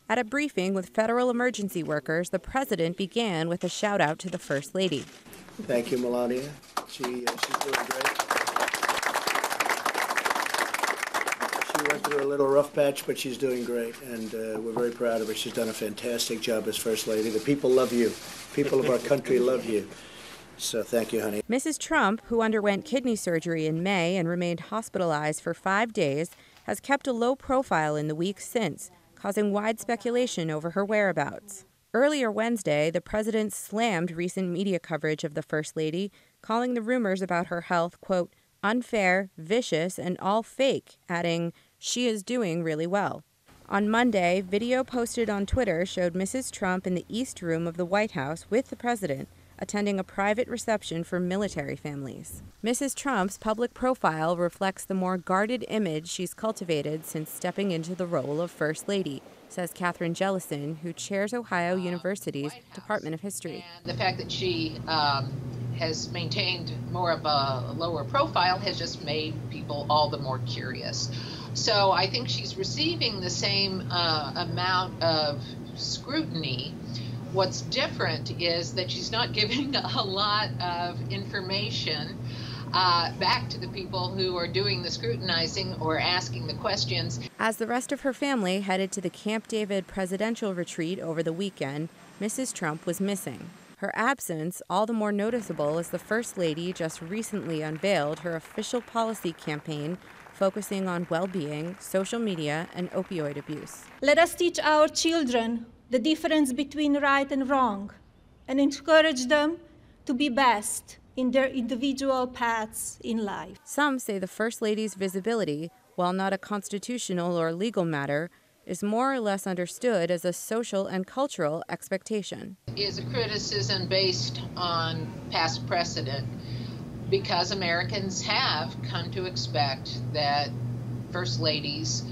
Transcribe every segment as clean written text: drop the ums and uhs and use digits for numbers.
At a briefing with federal emergency workers, the president began with a shout-out to the First Lady. Thank you, Melania. She's doing great. She went through a little rough patch, but she's doing great, and we're very proud of her. She's done a fantastic job as First Lady. The people love you. People of our country love you. So thank you, honey. Mrs. Trump, who underwent kidney surgery in May and remained hospitalized for 5 days, has kept a low profile in the weeks since, causing wide speculation over her whereabouts. Earlier Wednesday, the president slammed recent media coverage of the First Lady, calling the rumors about her health, quote, unfair, vicious, and all fake, adding, she is doing really well. On Monday, video posted on Twitter showed Mrs. Trump in the East Room of the White House with the president, attending a private reception for military families. Mrs. Trump's public profile reflects the more guarded image she's cultivated since stepping into the role of First Lady, says Catherine Jellison, who chairs Ohio University's Department of History. And the fact that she has maintained more of a lower profile has just made people all the more curious. So I think she's receiving the same amount of scrutiny. What's different is that she's not giving a lot of information back to the people who are doing the scrutinizing or asking the questions. As the rest of her family headed to the Camp David presidential retreat over the weekend, Mrs. Trump was missing. Her absence all the more noticeable as the First Lady just recently unveiled her official policy campaign focusing on well-being, social media, and opioid abuse. Let us teach our children the difference between right and wrong, and encourage them to be best in their individual paths in life. Some say the First Lady's visibility, while not a constitutional or legal matter, is more or less understood as a social and cultural expectation. Is a criticism based on past precedent, because Americans have come to expect that First Ladies,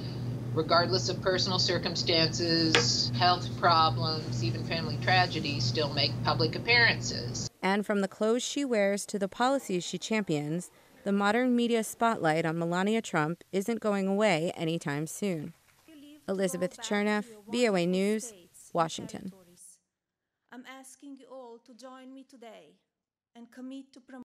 regardless of personal circumstances, health problems, even family tragedies, still make public appearances. And from the clothes she wears to the policies she champions, the modern media spotlight on Melania Trump isn't going away anytime soon. Elizabeth Cherneff, VOA News, Washington. I'm asking you all to join me today and commit to